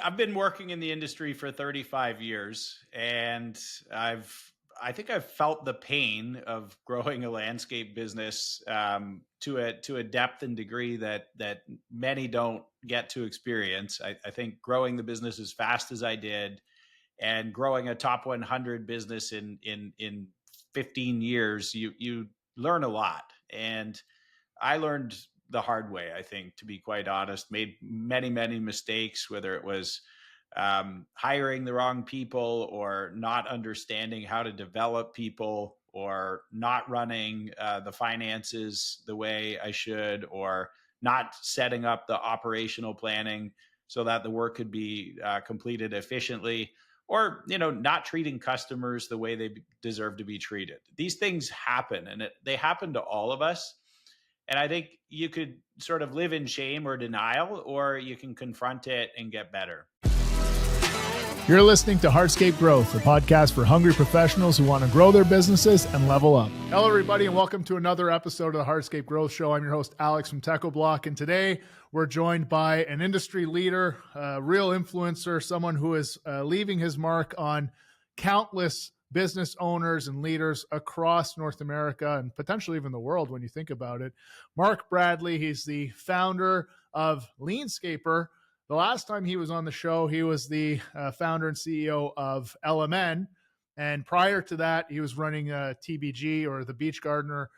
I've been working in the industry for 35 years, and I think I've felt the pain of growing a landscape business to a depth and degree that many don't get to experience. I think growing the business as fast as I did, and growing a top 100 business in 15 years, you learn a lot. And I learned the hard way, I think, to be quite honest, made many mistakes, whether it was hiring the wrong people, or not understanding how to develop people, or not running the finances the way I should, or not setting up the operational planning so that the work could be completed efficiently, or not treating customers the way they deserve to be treated. These things happen, and they happen to all of us. And I think you could sort of live in shame or denial, or you can confront it and get better. You're listening to Hardscape Growth, a podcast for hungry professionals who want to grow their businesses and level up. Hello, everybody, and welcome to another episode of the Hardscape Growth Show. I'm your host, Alex from TechnoBlock, and today we're joined by an industry leader, a real influencer, someone who is leaving his mark on countless business owners and leaders across North America and potentially even the world when you think about it. Mark Bradley, he's the founder of Leanscaper. The last time he was on the show, he was the founder and CEO of LMN. And prior to that, he was running TBG, or the Beach Gardener,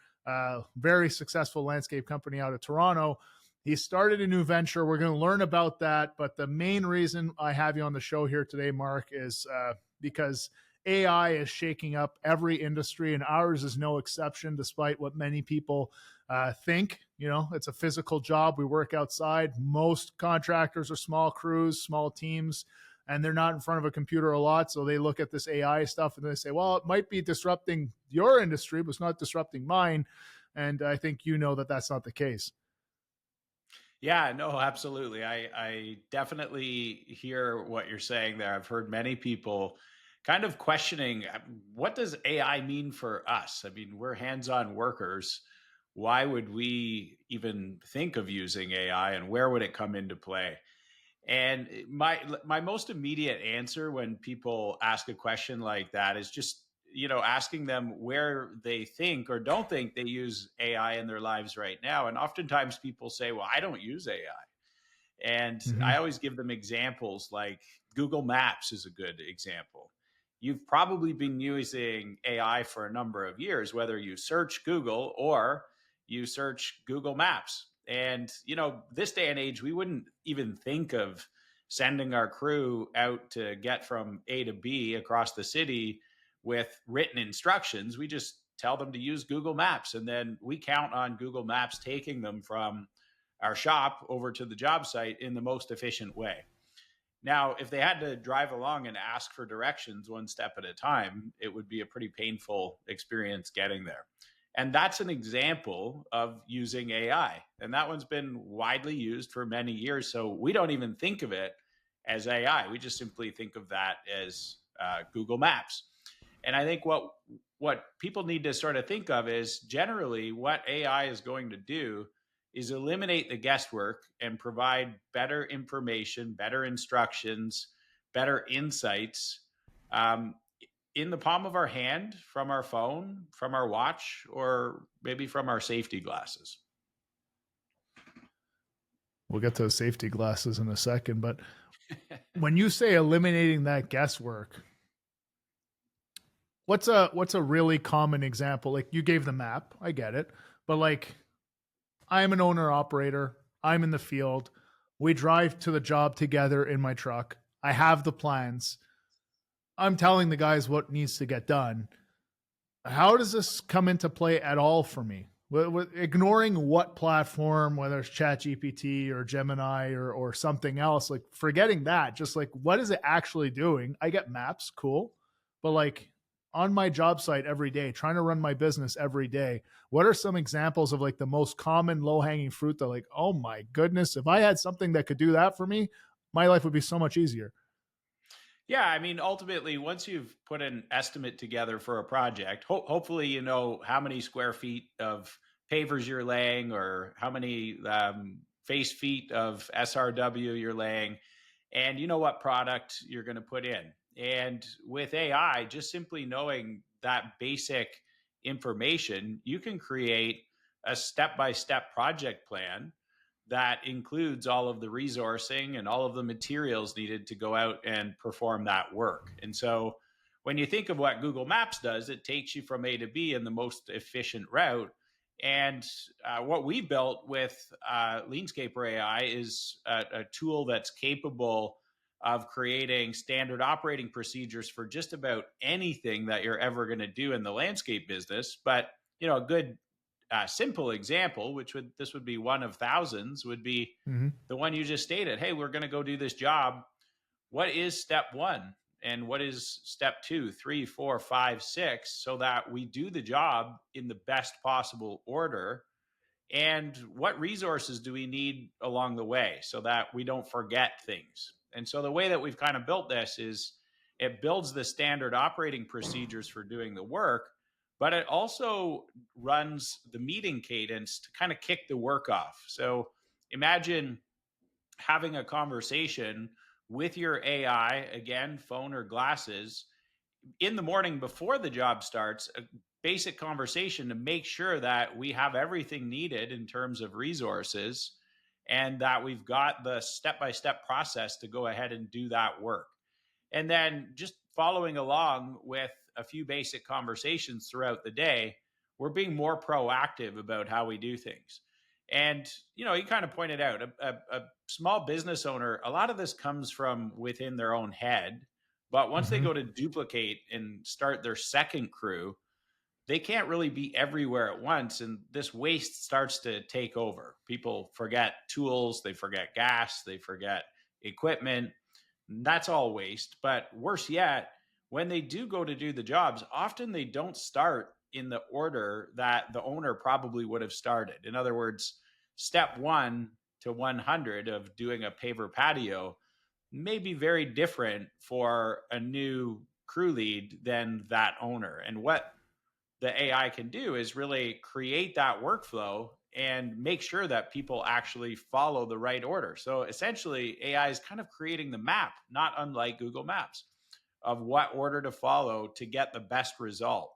very successful landscape company out of Toronto. He started a new venture. We're going to learn about that. But the main reason I have you on the show here today, Mark, is because AI is shaking up every industry, and ours is no exception, despite what many people think. You know, it's a physical job. We work outside. Most contractors are small crews, small teams, and they're not in front of a computer a lot. So they look at this AI stuff and they say, well, it might be disrupting your industry, but it's not disrupting mine. And I think you know that that's not the case. Yeah, no, absolutely. I definitely hear what you're saying there. I've heard many people kind of questioning, what does AI mean for us? I mean, we're hands-on workers. Why would we even think of using AI, and where would it come into play? And my most immediate answer when people ask a question like that is just, asking them where they think or don't think they use AI in their lives right now. And oftentimes people say, well, I don't use AI. And I always give them examples, like Google Maps is a good example. You've probably been using AI for a number of years, whether you search Google or you search Google Maps. And, this day and age, we wouldn't even think of sending our crew out to get from A to B across the city with written instructions. We just tell them to use Google Maps, and then we count on Google Maps taking them from our shop over to the job site in the most efficient way. Now, if they had to drive along and ask for directions one step at a time, it would be a pretty painful experience getting there. And that's an example of using AI. And that one's been widely used for many years. So we don't even think of it as AI. We just simply think of that as Google Maps. And I think what people need to sort of think of is, generally what AI is going to do is eliminate the guesswork and provide better information, better instructions, better insights in the palm of our hand, from our phone, from our watch, or maybe from our safety glasses. We'll get to those safety glasses in a second, but when you say eliminating that guesswork, what's a really common example? Like, you gave the map, I get it, but like, I'm an owner operator. I'm in the field. We drive to the job together in my truck. I have the plans. I'm telling the guys what needs to get done. How does this come into play at all for me? Ignoring what platform, whether it's ChatGPT or Gemini or something else, like forgetting that, just like, what is it actually doing? I get maps, cool. But like, on my job site every day, trying to run my business every day, what are some examples of like the most common low-hanging fruit that, like, oh my goodness, if I had something that could do that for me, my life would be so much easier? Yeah, I mean, ultimately, once you've put an estimate together for a project, hopefully you know how many square feet of pavers you're laying, or how many face feet of SRW you're laying. and you know what product you're going to put in. And with AI, just simply knowing that basic information, you can create a step by step project plan that includes all of the resourcing and all of the materials needed to go out and perform that work. And so when you think of what Google Maps does, it takes you from A to B in the most efficient route. And what we built with Leanscaper AI is a tool that's capable of creating standard operating procedures for just about anything that you're ever going to do in the landscape business. But a good simple example, which would be one of thousands, would be Mm-hmm. the one you just stated. Hey, we're going to go do this job. What is step one? And what is step 2, 3, 4, 5, 6, so that we do the job in the best possible order? And what resources do we need along the way so that we don't forget things? And so the way that we've kind of built this is it builds the standard operating procedures for doing the work, but it also runs the meeting cadence to kind of kick the work off. So imagine having a conversation with your AI, again, phone or glasses, in the morning before the job starts, a basic conversation to make sure that we have everything needed in terms of resources and that we've got the step by step process to go ahead and do that work. And then just following along with a few basic conversations throughout the day, we're being more proactive about how we do things. And, you kind of pointed out a small business owner, a lot of this comes from within their own head. But once they Mm-hmm. go to duplicate and start their second crew, they can't really be everywhere at once. And this waste starts to take over. People forget tools, they forget gas, they forget equipment. That's all waste. But worse yet, when they do go to do the jobs, often they don't start in the order that the owner probably would have started. In other words, step 1 to 100 of doing a paver patio may be very different for a new crew lead than that owner. And what the AI can do is really create that workflow and make sure that people actually follow the right order. So essentially, AI is kind of creating the map, not unlike Google Maps, of what order to follow to get the best result.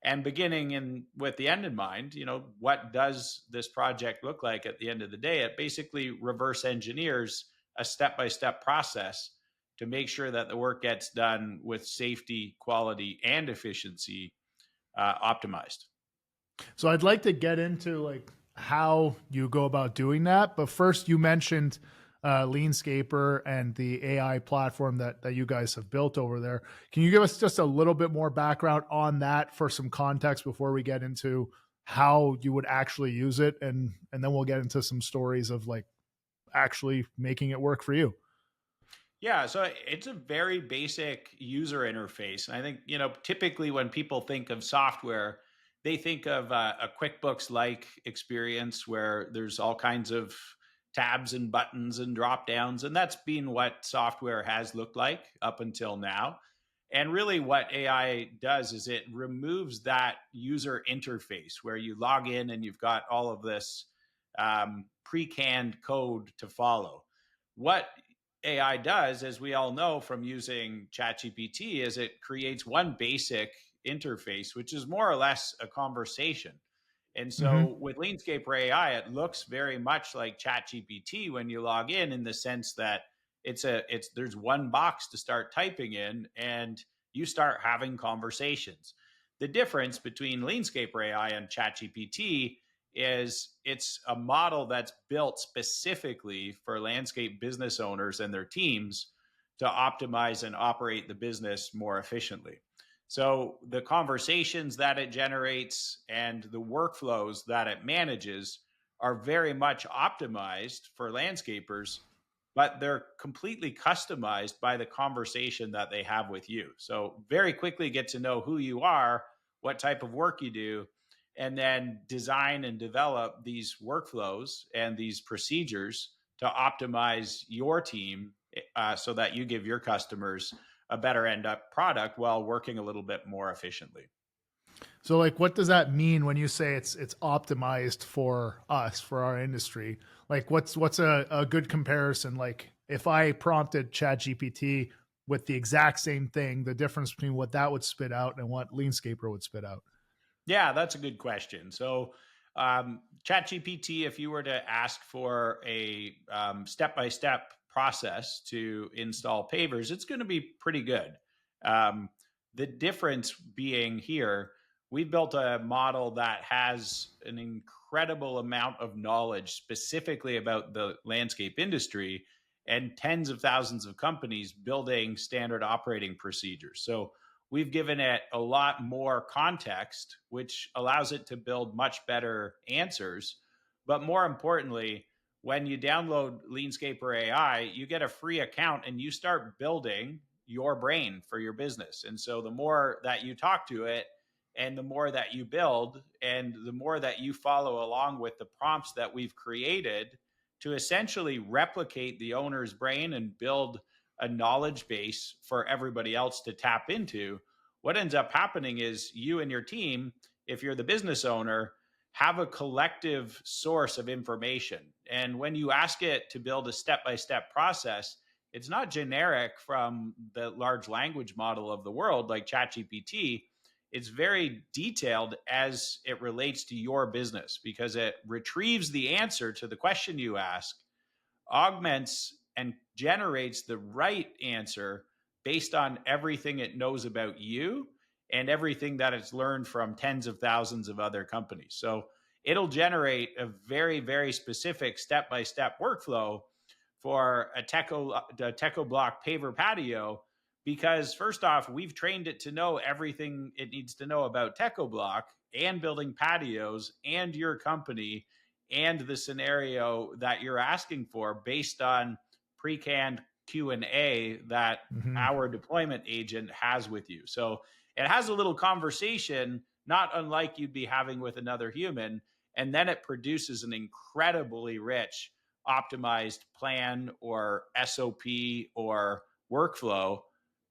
And beginning in with the end in mind, what does this project look like at the end of the day? It basically reverse engineers a step-by-step process to make sure that the work gets done with safety, quality, and efficiency optimized. So I'd like to get into like how you go about doing that. But first, you mentioned Leanscaper and the AI platform that you guys have built over there. Can you give us just a little bit more background on that for some context before we get into how you would actually use it, and then we'll get into some stories of like actually making it work for you? Yeah, so it's a very basic user interface. And I think, typically when people think of software, they think of a QuickBooks like experience where there's all kinds of tabs and buttons and drop downs. And that's been what software has looked like up until now. And really, what AI does is it removes that user interface where you log in and you've got all of this pre canned code to follow. What AI does, as we all know from using ChatGPT, is it creates one basic interface, which is more or less a conversation. And Mm-hmm. so with Leanscaper AI, it looks very much like ChatGPT when you log in the sense that there's one box to start typing in and you start having conversations. The difference between Leanscaper AI and ChatGPT is it's a model that's built specifically for landscape business owners and their teams to optimize and operate the business more efficiently. So the conversations that it generates and the workflows that it manages are very much optimized for landscapers, but they're completely customized by the conversation that they have with you. So very quickly get to know who you are, what type of work you do, and then design and develop these workflows and these procedures to optimize your team so that you give your customers a better end up product while working a little bit more efficiently. So like, what does that mean when you say it's optimized for us, for our industry? Like what's a good comparison? Like if I prompted ChatGPT with the exact same thing, the difference between what that would spit out and what Leanscaper would spit out? Yeah, that's a good question. So, ChatGPT, if you were to ask for a step-by-step process to install pavers, it's going to be pretty good. Um, the difference being here, we built a model that has an incredible amount of knowledge specifically about the landscape industry and tens of thousands of companies building standard operating procedures. So we've given it a lot more context, which allows it to build much better answers. But more importantly, when you download Leanscaper AI, you get a free account and you start building your brain for your business. And so the more that you talk to it and the more that you build and the more that you follow along with the prompts that we've created to essentially replicate the owner's brain and build a knowledge base for everybody else to tap into, what ends up happening is you and your team, if you're the business owner, have a collective source of information. And when you ask it to build a step-by-step process, it's not generic from the large language model of the world like ChatGPT. It's very detailed as it relates to your business because it retrieves the answer to the question you ask, augments and generates the right answer based on everything it knows about you and everything that it's learned from tens of thousands of other companies. So it'll generate a very, very specific step-by-step workflow for a Techo block paver patio because first off, we've trained it to know everything it needs to know about Techo block and building patios and your company and the scenario that you're asking for based on pre-canned Q&A that our deployment agent has with you. So it has a little conversation, not unlike you'd be having with another human, and then it produces an incredibly rich, optimized plan or SOP or workflow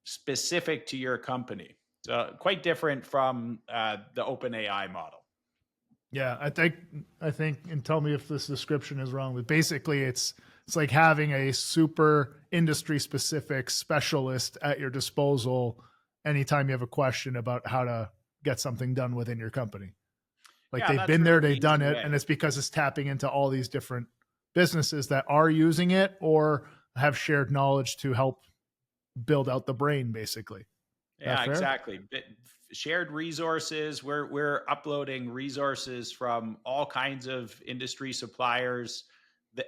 specific to your company. So quite different from the OpenAI model. Yeah, I think, and tell me if this description is wrong, but basically it's like having a super industry specific specialist at your disposal anytime you have a question about how to get something done within your company. Like they've been there, they've done it, and it's because it's tapping into all these different businesses that are using it or have shared knowledge to help build out the brain, basically. Yeah, exactly. Shared resources. We're uploading resources from all kinds of industry suppliers.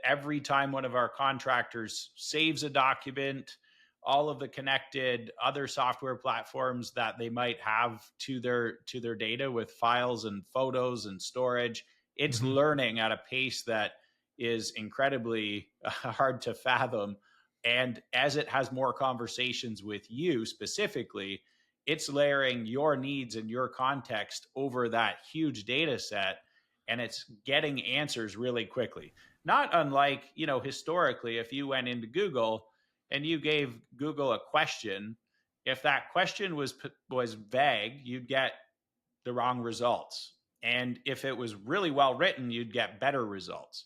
Every time one of our contractors saves a document, all of the connected other software platforms that they might have to their data with files and photos and storage, it's learning at a pace that is incredibly hard to fathom. And as it has more conversations with you specifically, it's layering your needs and your context over that huge data set, and it's getting answers really quickly. Not unlike, historically, if you went into Google and you gave Google a question, if that question was vague, you'd get the wrong results. And if it was really well written, you'd get better results.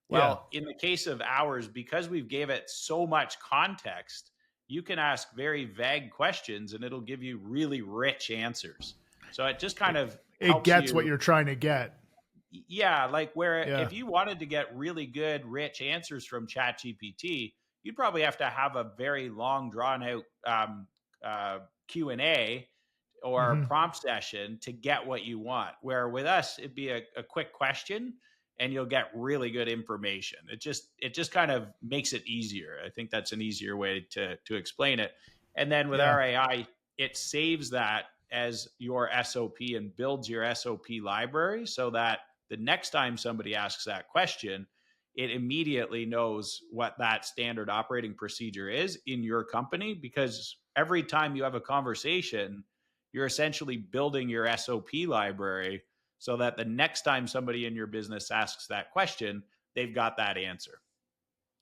Well, in the case of ours, because we've gave it so much context, you can ask very vague questions and it'll give you really rich answers. So it just kind of it gets what you're trying to get. Yeah, like if you wanted to get really good, rich answers from ChatGPT, you'd probably have to have a very long, drawn out Q&A or prompt session to get what you want. Where with us, it'd be a quick question and you'll get really good information. It just kind of makes it easier. I think that's an easier way to explain it. And then with our AI, it saves that as your SOP and builds your SOP library so that the next time somebody asks that question, it immediately knows what that standard operating procedure is in your company, because every time you have a conversation, you're essentially building your SOP library so that the next time somebody in your business asks that question, they've got that answer.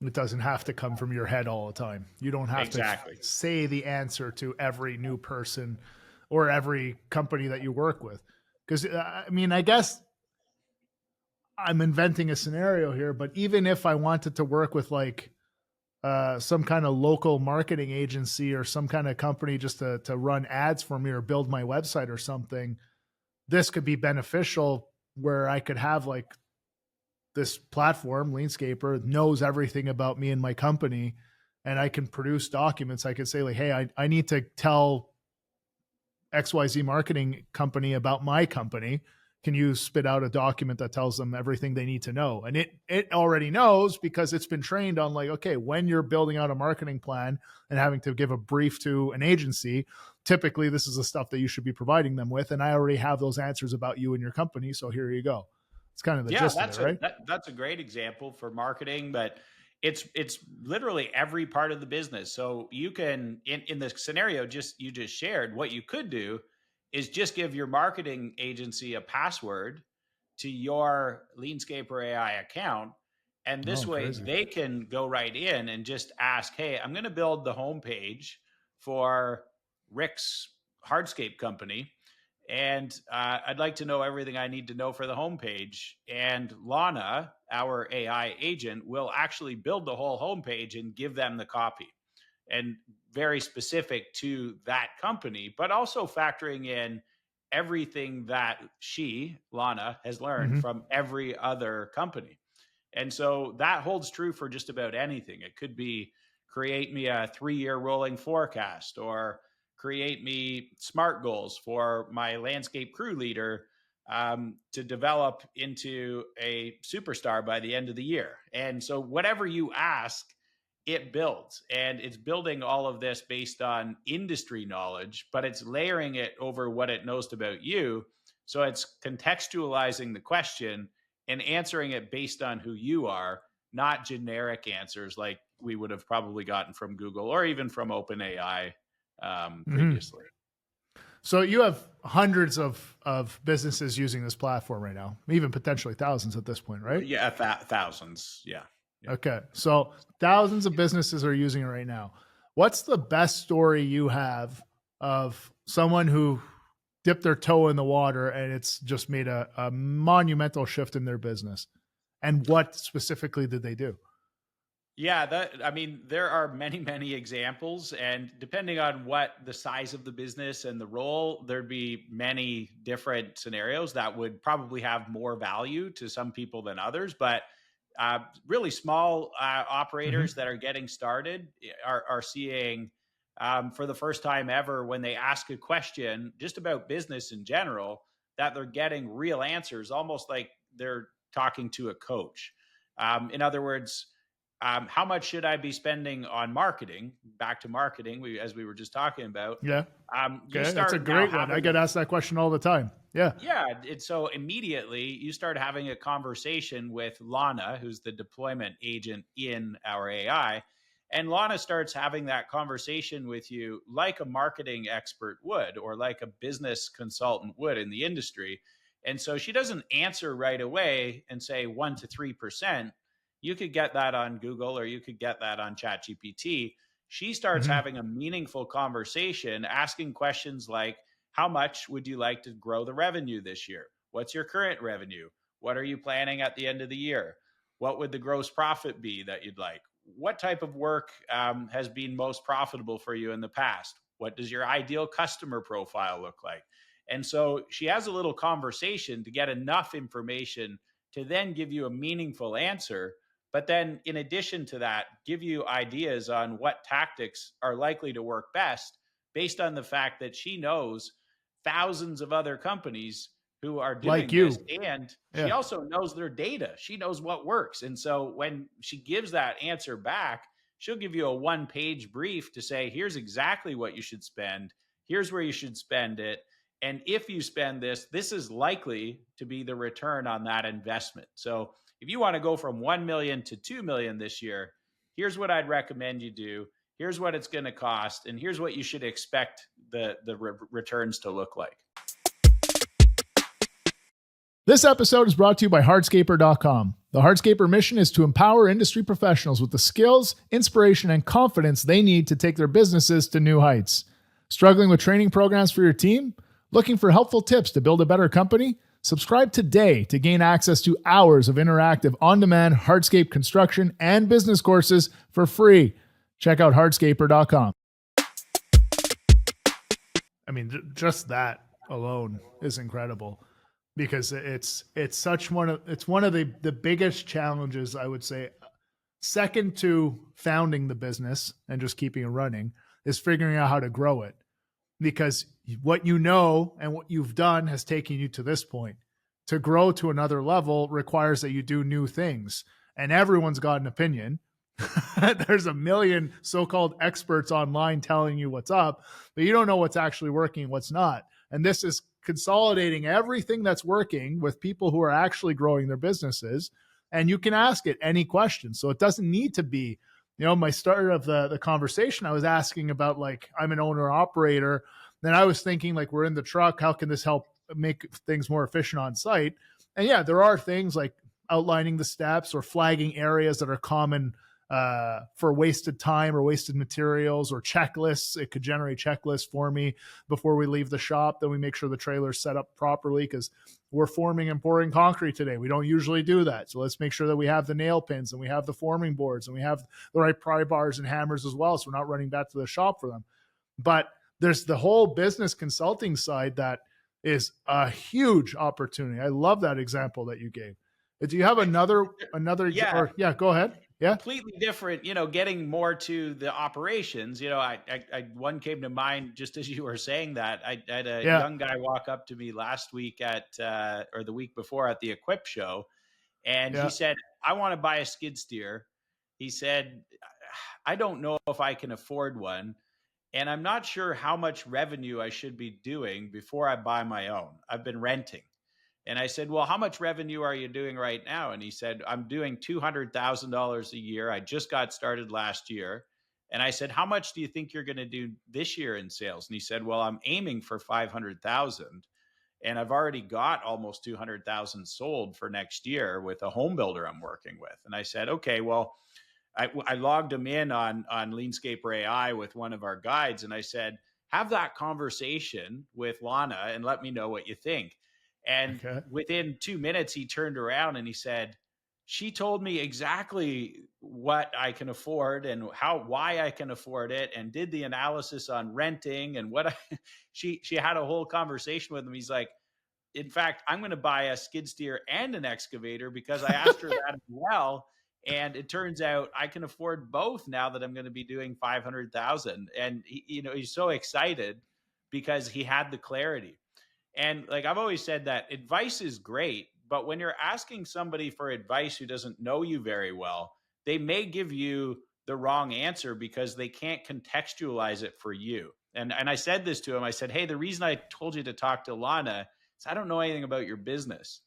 It doesn't have to come from your head all the time. You don't have to say the answer to every new person or every company that you work with. Because, I guess I'm inventing a scenario here, but even if I wanted to work with like some kind of local marketing agency or some kind of company just to run ads for me or build my website or something, this could be beneficial where I could have like this platform, Leanscaper, knows everything about me and my company, and I can produce documents. I could say like, hey, I need to tell XYZ marketing company about my company. Can you spit out a document that tells them everything they need to know? And it already knows because it's been trained on like, okay, when you're building out a marketing plan and having to give a brief to an agency, typically this is the stuff that you should be providing them with. And I already have those answers about you and your company. So here you go. It's kind of the gist of it, right? That's a great example for marketing, but it's literally every part of the business. So you can, in the scenario you just shared, what you could do is just give your marketing agency a password to your Leanscaper AI account. And this way crazy. they can go right in and just ask, hey, I'm going to build the homepage for Rick's Hardscape company. And I'd like to know everything I need to know for the homepage. And Lana, our AI agent, will actually build the whole homepage and give them the copy. And very specific to that company, but also factoring in everything that Lana, has learned from every other company. And so that holds true for just about anything. It could be create me a 3-year rolling forecast, or create me SMART goals for my landscape crew leader to develop into a superstar by the end of the year. And so whatever you ask, it builds, and it's building all of this based on industry knowledge, but it's layering it over what it knows about you. So it's contextualizing the question and answering it based on who you are, not generic answers like we would have probably gotten from Google or even from OpenAI previously. So you have hundreds of businesses using this platform right now, even potentially thousands at this point, right? Yeah, thousands. Yeah. Okay. So thousands of businesses are using it right now. What's the best story you have of someone who dipped their toe in the water and it's just made a monumental shift in their business? And what specifically did they do? Yeah, there are many, many examples, and depending on what the size of the business and the role, there'd be many different scenarios that would probably have more value to some people than others. But really small operators that are getting started are seeing for the first time ever, when they ask a question just about business in general, that they're getting real answers, almost like they're talking to a coach. In other words, how much should I be spending on marketing? Back to marketing, as we were just talking about. Yeah. Okay, that's a great one. I get asked that question all the time. Yeah. Yeah. So immediately you start having a conversation with Lana, who's the deployment agent in our AI. And Lana starts having that conversation with you like a marketing expert would, or like a business consultant would in the industry. And so she doesn't answer right away and say 1 to 3%. You could get that on Google, or you could get that on ChatGPT. She starts having a meaningful conversation, asking questions like, how much would you like to grow the revenue this year? What's your current revenue? What are you planning at the end of the year? What would the gross profit be that you'd like? What type of work has been most profitable for you in the past? What does your ideal customer profile look like? And so she has a little conversation to get enough information to then give you a meaningful answer. But then in addition to that, give you ideas on what tactics are likely to work best based on the fact that she knows thousands of other companies who are doing this. And she also knows their data. She knows what works. And so when she gives that answer back, she'll give you a 1-page brief to say, here's exactly what you should spend. Here's where you should spend it. And if you spend this, this is likely to be the return on that investment. So if you want to go from 1 million to 2 million this year, here's what I'd recommend you do. Here's what it's going to cost. And here's what you should expect the returns to look like. This episode is brought to you by Hardscaper.com. The Hardscaper mission is to empower industry professionals with the skills, inspiration, and confidence they need to take their businesses to new heights. Struggling with training programs for your team? Looking for helpful tips to build a better company? Subscribe today to gain access to hours of interactive on-demand hardscape construction and business courses for free. Check out hardscaper.com. I mean, just that alone is incredible because it's one of the biggest challenges, I would say, second to founding the business and just keeping it running, is figuring out how to grow it, because what you know and what you've done has taken you to this point. To grow to another level requires that you do new things, and everyone's got an opinion. There's a million so-called experts online telling you what's up, but you don't know what's actually working, what's not. And this is consolidating everything that's working with people who are actually growing their businesses, and you can ask it any question. So it doesn't need to be, my start of the conversation, I was asking about, like, I'm an owner operator. Then I was thinking, like, we're in the truck, how can this help make things more efficient on site? And yeah, there are things like outlining the steps or flagging areas that are common for wasted time or wasted materials, or checklists. It could generate checklists for me before we leave the shop. Then we make sure the trailer's set up properly, because we're forming and pouring concrete today. We don't usually do that. So let's make sure that we have the nail pins and we have the forming boards and we have the right pry bars and hammers as well, so we're not running back to the shop for them. But there's the whole business consulting side that is a huge opportunity. I love that example that you gave. Do you have another? Yeah. Yeah, go ahead. Yeah. Completely different, getting more to the operations. One came to mind just as you were saying that. I had a young guy walk up to me last week or the week before at the Equip show. And he said, I want to buy a skid steer. He said, I don't know if I can afford one, and I'm not sure how much revenue I should be doing before I buy my own. I've been renting. And I said, well, how much revenue are you doing right now? And he said, I'm doing $200,000 a year. I just got started last year. And I said, how much do you think you're going to do this year in sales? And he said, well, I'm aiming for 500,000. And I've already got almost 200,000 sold for next year with a home builder I'm working with. And I said, okay, well, I logged him in on Leanscaper AI with one of our guides. And I said, have that conversation with Lana and let me know what you think. And within 2 minutes, he turned around and he said, she told me exactly what I can afford and why I can afford it, and did the analysis on renting and she had a whole conversation with him. He's like, in fact, I'm going to buy a skid steer and an excavator because I asked her that as well. And it turns out I can afford both now that I'm going to be doing 500,000. And he's so excited because he had the clarity. And like I've always said, that advice is great, but when you're asking somebody for advice who doesn't know you very well, they may give you the wrong answer because they can't contextualize it for you. And I said this to him. I said, hey, the reason I told you to talk to Lana is I don't know anything about your business.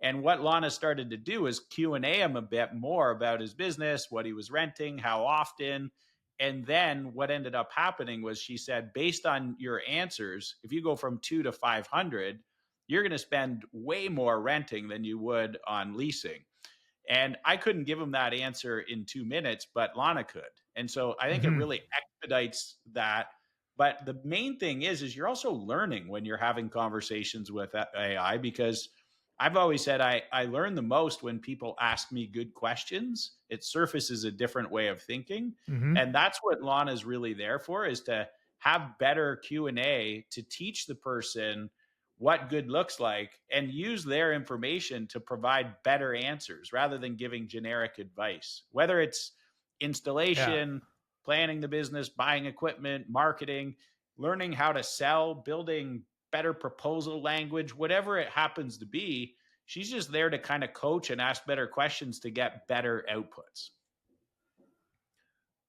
And what Lana started to do is Q&A him a bit more about his business, what he was renting, how often. And then what ended up happening was she said, based on your answers, if you go from 2 to 500, you're going to spend way more renting than you would on leasing. And I couldn't give him that answer in 2 minutes, but Lana could. And so I think it really expedites that. But the main thing is you're also learning when you're having conversations with AI, because I've always said I learn the most when people ask me good questions. It surfaces a different way of thinking. And that's what Lana is really there for, is to have better Q&A to teach the person what good looks like and use their information to provide better answers rather than giving generic advice, whether it's installation, planning the business, buying equipment, marketing, learning how to sell, building better proposal language, whatever it happens to be. She's just there to kind of coach and ask better questions to get better outputs.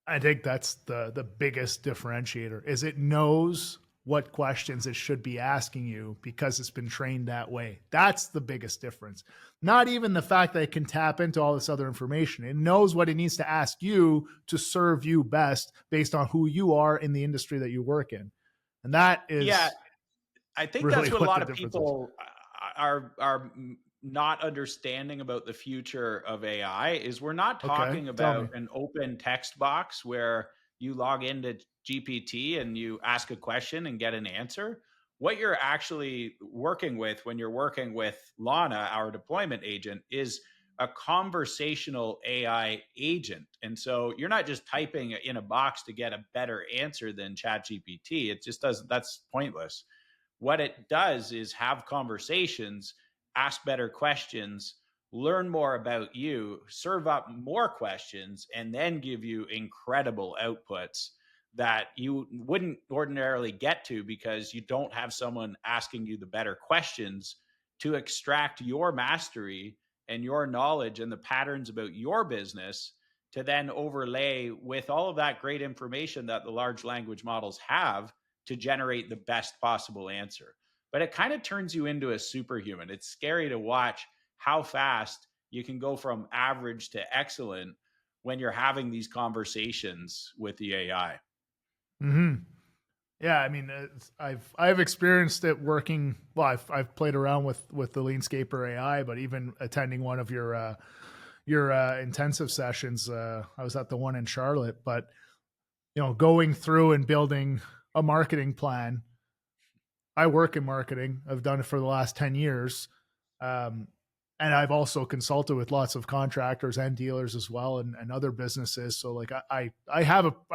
I think that's the biggest differentiator, is it knows what questions it should be asking you because it's been trained that way. That's the biggest difference. Not even the fact that it can tap into all this other information. It knows what it needs to ask you to serve you best based on who you are in the industry that you work in. And that is, I think really that's what a lot of is. people are not understanding about the future of AI is we're not talking about an open text box where you log into GPT and you ask a question and get an answer. what you're actually working with when you're working with Lana, our deployment agent, is a conversational AI agent. And so you're not just typing in a box to get a better answer than ChatGPT. It just doesn't, that's pointless. What it does is have conversations, ask better questions, learn more about you, serve up more questions, and then give you incredible outputs that you wouldn't ordinarily get to because you don't have someone asking you the better questions to extract your mastery and your knowledge and the patterns about your business to then overlay with all of that great information that the large language models have to generate the best possible answer. But it kind of turns you into a superhuman. It's scary to watch how fast you can go from average to excellent when you're having these conversations with the AI. Hmm. Yeah, I mean, I've experienced it working. Well, I've played around with the Leanscaper AI, but even attending one of your intensive sessions, I was at the one in Charlotte. But going through and building a marketing plan. I work in marketing. I've done it for the last 10 years. Um, and I've also consulted with lots of contractors and dealers as well, and other businesses. So like I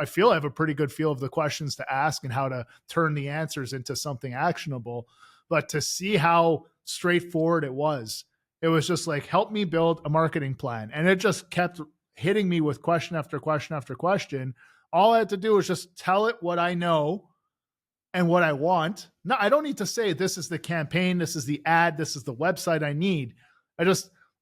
feel I have a pretty good feel of the questions to ask and how to turn the answers into something actionable. But to see how straightforward it was just like, help me build a marketing plan. And it just kept hitting me with question after question after question. All I had to do was just tell it what I know and what I want. No, I don't need to say this is the campaign, this is the ad, this is the website I need.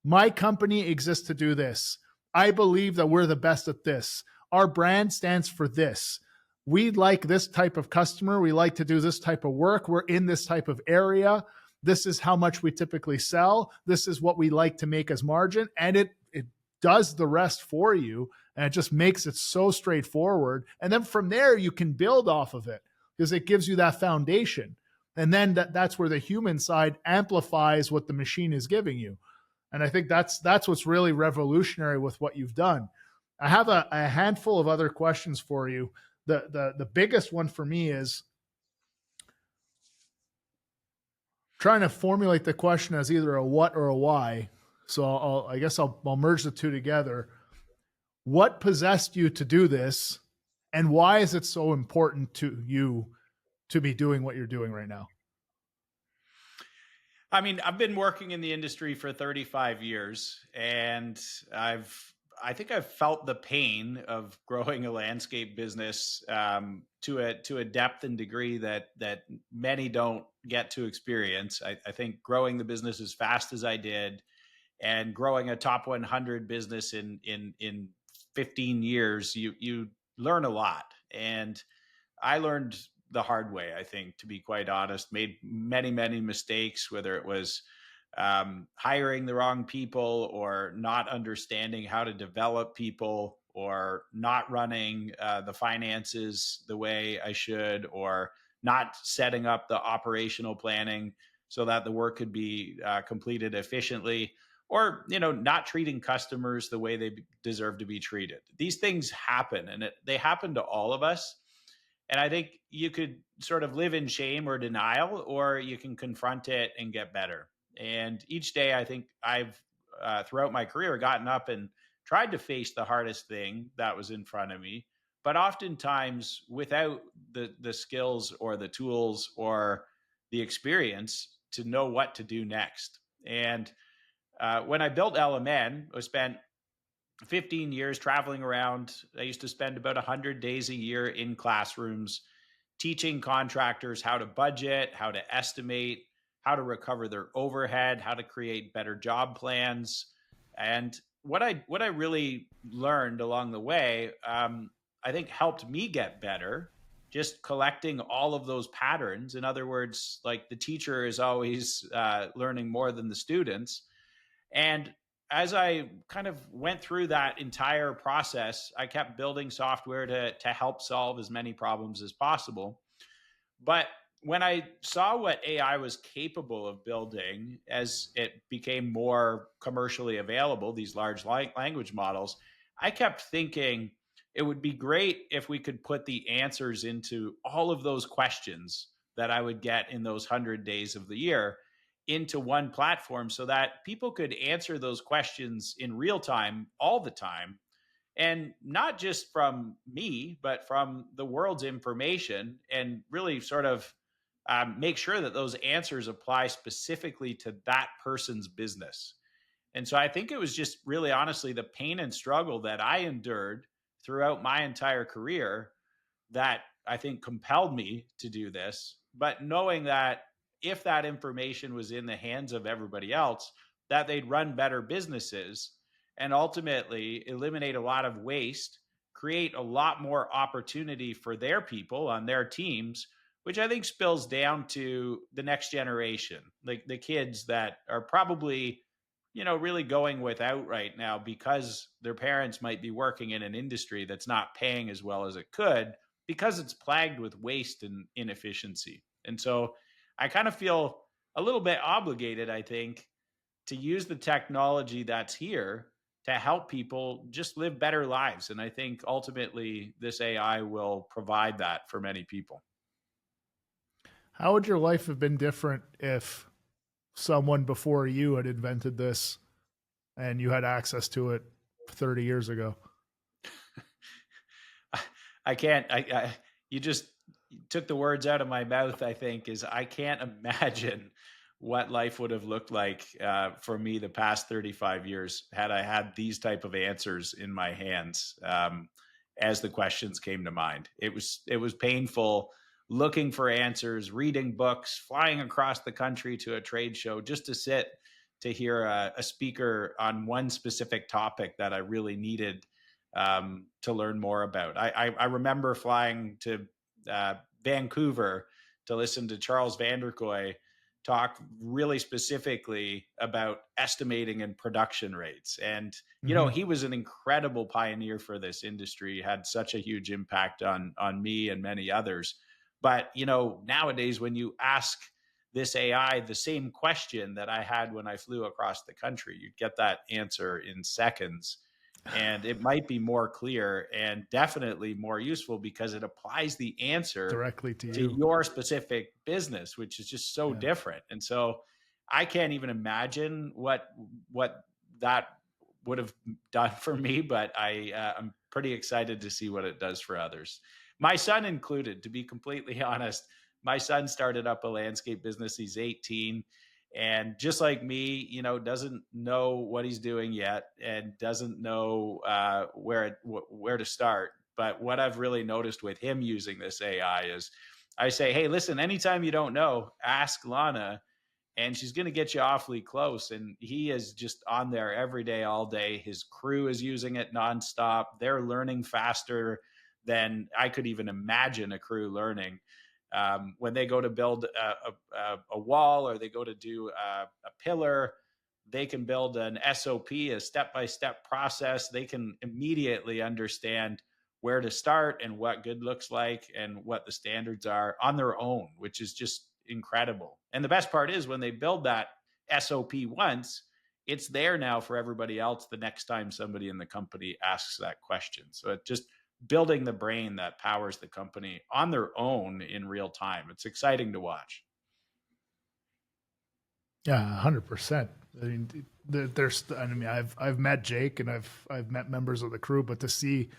My company exists to do this. I believe that we're the best at this. Our brand stands for this. We like this type of customer. We like to do this type of work. We're in this type of area. This is how much we typically sell. This is what we like to make as margin. And it does the rest for you. And it just makes it so straightforward. And then from there, you can build off of it because it gives you that foundation. And then that's where the human side amplifies what the machine is giving you. And I think that's what's really revolutionary with what you've done. I have a handful of other questions for you. The biggest one for me is trying to formulate the question as either a what or a why. So I guess I'll merge the two together. What possessed you to do this, and why is it so important to you to be doing what you're doing right now? I mean, I've been working in the industry for 35 years, and I think I've felt the pain of growing a landscape business to a depth and degree that many don't get to experience. I think growing the business as fast as I did, and growing a top 100 business in 15 years, you learn a lot. And I learned the hard way, I think, to be quite honest, made many mistakes, whether it was hiring the wrong people or not understanding how to develop people or not running the finances the way I should, or not setting up the operational planning so that the work could be completed efficiently, or not treating customers the way they deserve to be treated. These things happen, and they happen to all of us. And I think you could sort of live in shame or denial, or you can confront it and get better. And each day, I think I've, throughout my career, gotten up and tried to face the hardest thing that was in front of me, but oftentimes without the skills or the tools or the experience to know what to do next. And when I built LMN, I spent 15 years traveling around. I used to spend about 100 days a year in classrooms teaching contractors how to budget, how to estimate, how to recover their overhead, how to create better job plans. And what I really learned along the way, I think helped me get better. Just collecting all of those patterns. In other words, like the teacher is always learning more than the students. And as I kind of went through that entire process, I kept building software to help solve as many problems as possible. But when I saw what AI was capable of building as it became more commercially available, these large language models, I kept thinking it would be great if we could put the answers into all of those questions that I would get in those 100 days of the year into one platform so that people could answer those questions in real time all the time, and not just from me, but from the world's information, and really sort of make sure that those answers apply specifically to that person's business. And so I think it was just really honestly the pain and struggle that I endured throughout my entire career that I think compelled me to do this. But knowing that if that information was in the hands of everybody else, that they'd run better businesses and ultimately eliminate a lot of waste, create a lot more opportunity for their people on their teams, which I think spills down to the next generation, like the kids that are probably, really going without right now because their parents might be working in an industry that's not paying as well as it could because it's plagued with waste and inefficiency. And so I kind of feel a little bit obligated, I think, to use the technology that's here to help people just live better lives. And I think ultimately this AI will provide that for many people. How would your life have been different if someone before you had invented this and you had access to it 30 years ago? I can't, you just took the words out of my mouth. I think is I can't imagine what life would have looked like for me the past 35 years had I had these type of answers in my hands as the questions came to mind. It was painful looking for answers, reading books, flying across the country to a trade show just to sit to hear a speaker on one specific topic that I really needed to learn more about. I remember flying to Vancouver to listen to Charles Vanderkoy talk really specifically about estimating and production rates. And, he was an incredible pioneer for this industry, had such a huge impact on me and many others. But, nowadays, when you ask this AI the same question that I had when I flew across the country, you get that answer in seconds. And it might be more clear and definitely more useful because it applies the answer Directly to to you. your specific business, which is just so different. And so I can't even imagine what that would have done for me, but I'm pretty excited to see what it does for others. My son included, to be completely honest. My son started up a landscape business. He's 18. And just like me, doesn't know what he's doing yet and doesn't know where to start. But what I've really noticed with him using this AI is I say, hey, listen, anytime you don't know, ask Lana, and she's going to get you awfully close. And he is just on there every day, all day. His crew is using it nonstop. They're learning faster than I could even imagine a crew learning. When they go to build a wall or they go to do a pillar, they can build an SOP, a step-by-step process. They can immediately understand where to start and what good looks like and what the standards are on their own, which is just incredible. And the best part is when they build that SOP once, it's there now for everybody else the next time somebody in the company asks that question. So it just building the brain that powers the company on their own in real time. It's exciting to watch. Yeah, 100%. I mean, I've met Jake and I've met members of the crew, but to see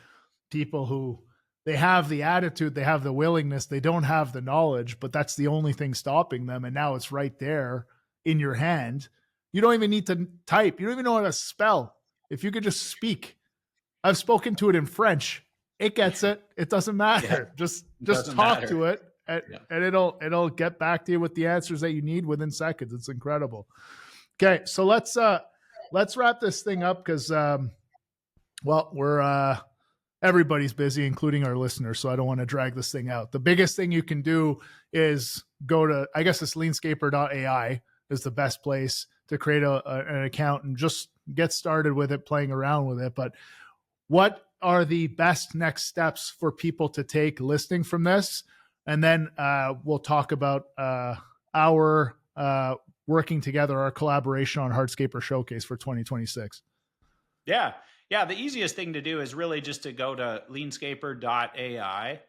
people who they have the attitude, they have the willingness, they don't have the knowledge, but that's the only thing stopping them. And now it's right there in your hand. You don't even need to type. You don't even know how to spell. If you could just speak. I've spoken to it in French. It gets it. It doesn't matter. Yeah, just doesn't talk matter. to it and it'll get back to you with the answers that you need within seconds. It's incredible. Okay. So let's wrap this thing up because, we're, everybody's busy, including our listeners. So I don't want to drag this thing out. The biggest thing you can do is go to, I guess it's leanscaper.ai is the best place to create an account and just get started with it, playing around with it. But what are the best next steps for people to take listening from this? And then we'll talk about our working together, our collaboration on Hardscaper Showcase for 2026. Yeah. The easiest thing to do is really just to go to leanscaper.ai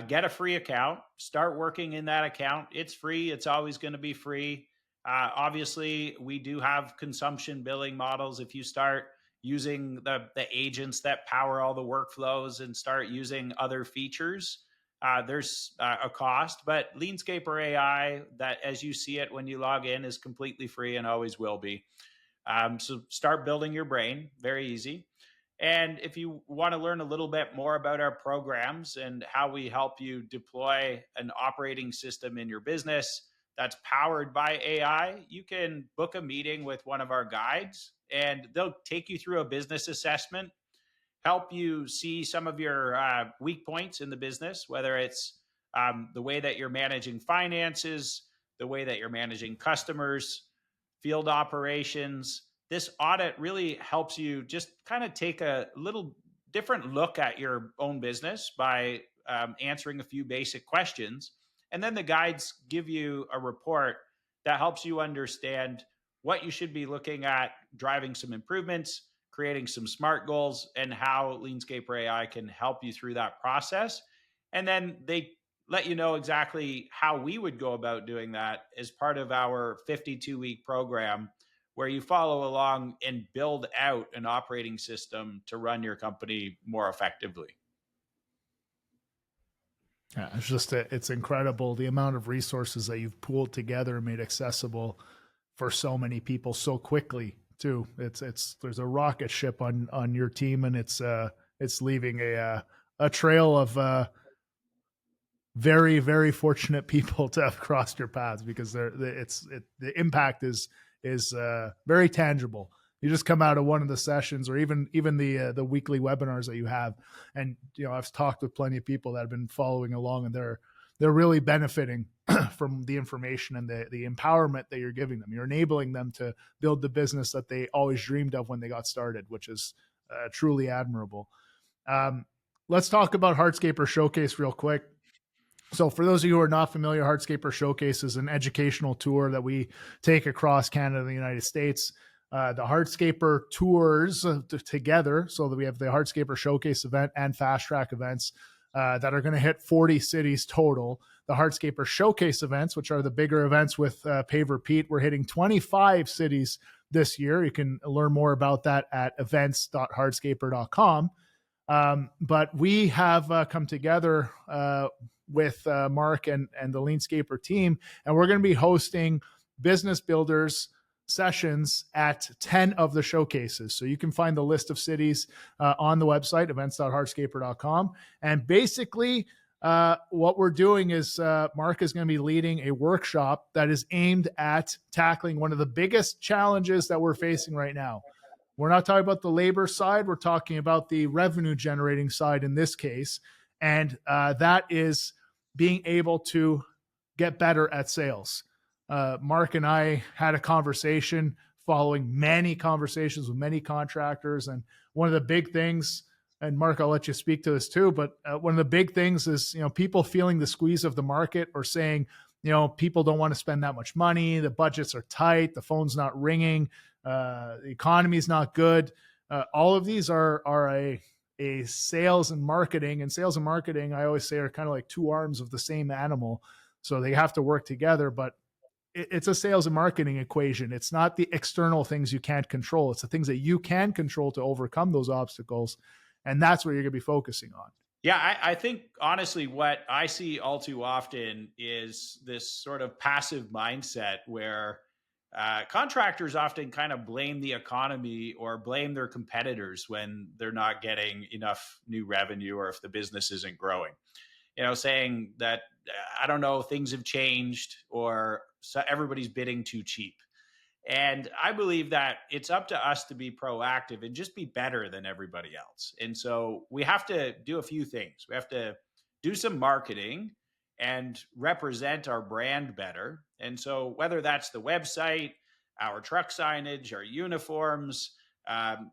get a free account, start working in that account. It's free, it's always going to be free. Obviously, we do have consumption billing models. If you start using the agents that power all the workflows and start using other features, there's a cost. But Leanscaper AI, that as you see it when you log in, is completely free and always will be. So start building your brain, very easy. And if you want to learn a little bit more about our programs and how we help you deploy an operating system in your business that's powered by AI, you can book a meeting with one of our guides and they'll take you through a business assessment, help you see some of your weak points in the business, whether it's the way that you're managing finances, the way that you're managing customers, field operations. This audit really helps you just kind of take a little different look at your own business by answering a few basic questions. And then the guides give you a report that helps you understand what you should be looking at, driving some improvements, creating some SMART goals, and how Leanscaper AI can help you through that process. And then they let you know exactly how we would go about doing that as part of our 52-week program, where you follow along and build out an operating system to run your company more effectively. Yeah, it's just it's incredible the amount of resources that you've pooled together and made accessible for so many people so quickly too. It's there's a rocket ship on your team, and it's leaving a trail of very, very fortunate people to have crossed your paths, because the impact is very tangible. You just come out of one of the sessions, or even the weekly webinars that you have, and I've talked with plenty of people that have been following along, and they're really benefiting from the information and the empowerment that you're giving them. You're enabling them to build the business that they always dreamed of when they got started, which is truly admirable. Let's talk about Hardscaper Showcase real quick. So for those of you who are not familiar, Hardscaper Showcase is an educational tour that we take across Canada and the United States. The Hardscaper tours together, so that we have the Hardscaper Showcase event and Fast Track events that are going to hit 40 cities total. The Hardscaper Showcase events, which are the bigger events with Pave Repeat, we're hitting 25 cities this year. You can learn more about that at events.hardscaper.com. But we have come together with Mark and the Leanscaper team, and we're going to be hosting business builders sessions at 10 of the showcases. So you can find the list of cities on the website, events.hardscaper.com. And basically, what we're doing is Mark is going to be leading a workshop that is aimed at tackling one of the biggest challenges that we're facing right now. We're not talking about the labor side. We're talking about the revenue generating side in this case. And that is being able to get better at sales. Mark and I had a conversation following many conversations with many contractors. And one of the big things, and Mark, I'll let you speak to this too, but one of the big things is, people feeling the squeeze of the market, or saying, people don't want to spend that much money. The budgets are tight. The phone's not ringing. The economy is not good. All of these are a sales and marketing, and sales and marketing, I always say, are kind of like two arms of the same animal. So they have to work together, but it's a sales and marketing equation. It's not the external things you can't control. It's the things that you can control to overcome those obstacles. And that's what you're going to be focusing on. Yeah, I think honestly, what I see all too often is this sort of passive mindset where contractors often kind of blame the economy or blame their competitors when they're not getting enough new revenue, or if the business isn't growing. Saying that, I don't know, things have changed, or everybody's bidding too cheap. And I believe that it's up to us to be proactive and just be better than everybody else. And so we have to do a few things. We have to do some marketing and represent our brand better. And so whether that's the website, our truck signage, our uniforms,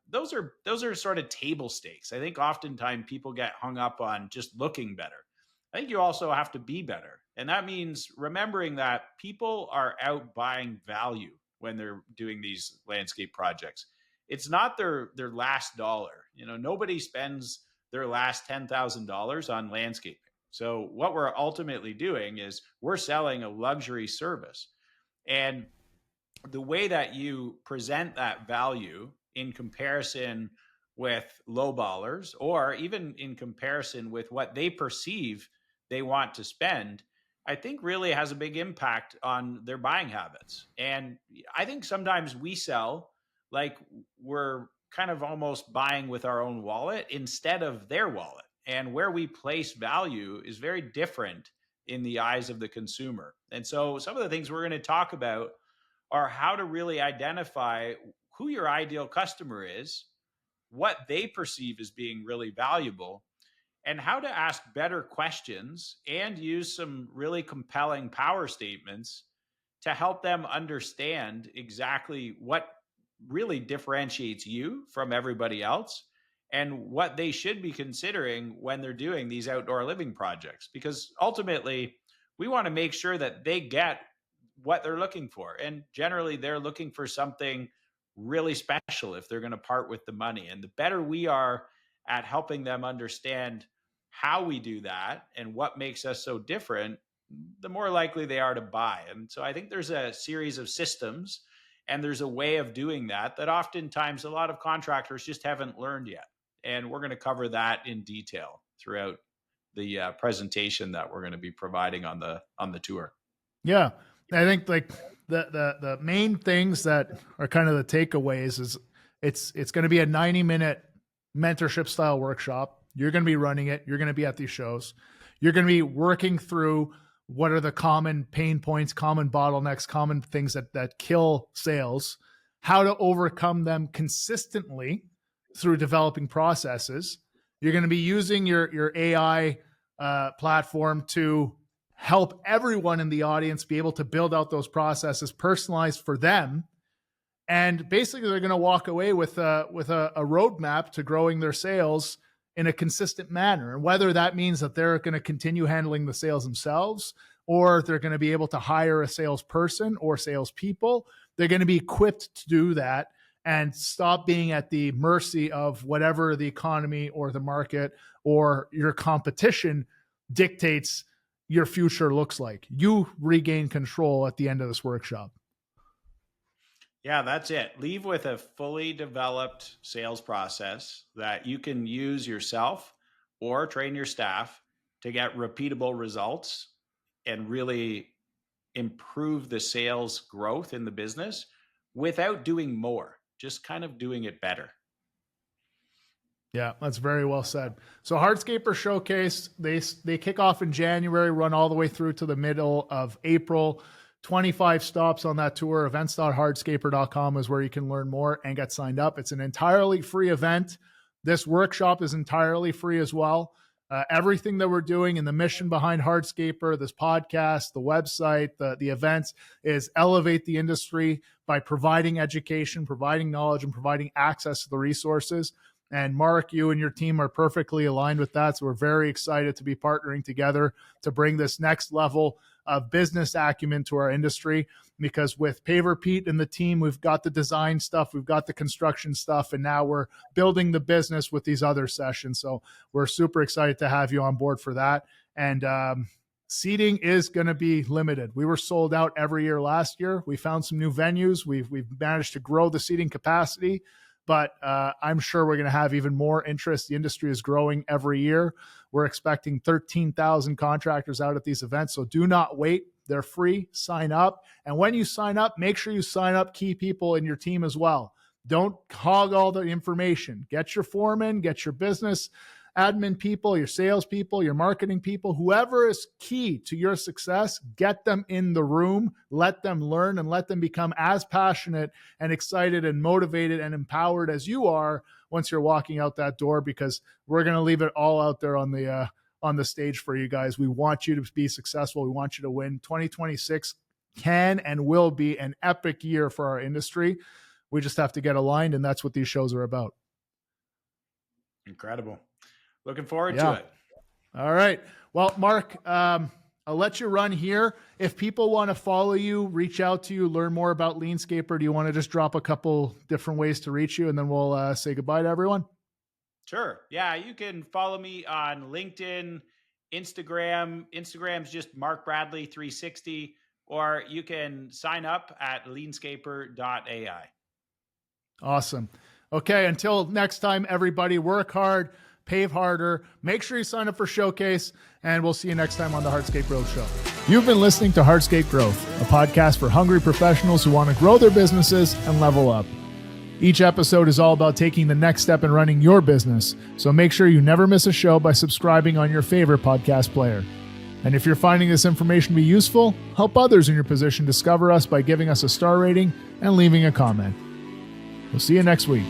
those are sort of table stakes. I think oftentimes people get hung up on just looking better. I think you also have to be better. And that means remembering that people are out buying value when they're doing these landscape projects. It's not their last dollar. Nobody spends their last $10,000 on landscaping. So what we're ultimately doing is we're selling a luxury service. And the way that you present that value in comparison with lowballers, or even in comparison with what they perceive they want to spend, I think really has a big impact on their buying habits. And I think sometimes we sell like we're kind of almost buying with our own wallet instead of their wallet. And where we place value is very different in the eyes of the consumer. And so some of the things we're going to talk about are how to really identify who your ideal customer is, what they perceive as being really valuable, and how to ask better questions and use some really compelling power statements to help them understand exactly what really differentiates you from everybody else and what they should be considering when they're doing these outdoor living projects. Because ultimately, we want to make sure that they get what they're looking for. And generally, they're looking for something really special if they're going to part with the money. And the better we are at helping them understand how we do that and what makes us so different, the more likely they are to buy. And so I think there's a series of systems and there's a way of doing that that oftentimes a lot of contractors just haven't learned yet. And we're going to cover that in detail throughout the presentation that we're going to be providing on the tour. Yeah. I think like the main things that are kind of the takeaways is it's going to be a 90-minute mentorship style workshop. You're going to be running it. You're going to be at these shows. You're going to be working through what are the common pain points, common bottlenecks, common things that kill sales, how to overcome them consistently through developing processes. You're going to be using your AI platform to help everyone in the audience be able to build out those processes personalized for them. And basically they're going to walk away with a roadmap to growing their sales in a consistent manner. And whether that means that they're going to continue handling the sales themselves, or they're going to be able to hire a salesperson or salespeople, they're going to be equipped to do that and stop being at the mercy of whatever the economy or the market or your competition dictates your future looks like. You regain control at the end of this workshop. Yeah, that's it. Leave with a fully developed sales process that you can use yourself or train your staff to get repeatable results and really improve the sales growth in the business without doing more, just kind of doing it better. Yeah, that's very well said. So Hardscaper Showcase, they kick off in January, run all the way through to the middle of April. 25 stops on that tour. Events.hardscaper.com is where you can learn more and get signed up. It's an entirely free event. This workshop is entirely free as well. Everything that we're doing and the mission behind Hardscaper, this podcast, the website, the events is elevate the industry by providing education, providing knowledge, and providing access to the resources. And Mark, you and your team are perfectly aligned with that. So we're very excited to be partnering together to bring this next level of business acumen to our industry. Because with Paver Pete and the team, we've got the design stuff, we've got the construction stuff, and now we're building the business with these other sessions. So we're super excited to have you on board for that. And seating is going to be limited. We were sold out every year last year. We found some new venues. We've managed to grow the seating capacity. But I'm sure we're going to have even more interest. The industry is growing every year. We're expecting 13,000 contractors out at these events. So do not wait. They're free. Sign up. And when you sign up, make sure you sign up key people in your team as well. Don't hog all the information. Get your foreman, get your business admin people, your sales people, your marketing people, whoever is key to your success, get them in the room, let them learn, and let them become as passionate and excited and motivated and empowered as you are once you're walking out that door, because we're going to leave it all out there on the stage for you guys. We want you to be successful. We want you to win. 2026 can and will be an epic year for our industry. We just have to get aligned, and that's what these shows are about. Incredible. Looking forward to it. All right. Well, Mark, I'll let you run here. If people want to follow you, reach out to you, learn more about Leanscaper, do you want to just drop a couple different ways to reach you, and then we'll say goodbye to everyone? Sure. Yeah, you can follow me on LinkedIn Instagram's just Mark Bradley 360, or you can sign up at leanscaper.ai. Awesome. Okay, until next time, everybody, work hard, pave harder. Make sure you sign up for Showcase, and we'll see you next time on the Hardscape Growth Show. You've been listening to Hardscape Growth, a podcast for hungry professionals who want to grow their businesses and level up. Each episode is all about taking the next step in running your business, so make sure you never miss a show by subscribing on your favorite podcast player. And if you're finding this information to be useful, help others in your position discover us by giving us a star rating and leaving a comment. We'll see you next week.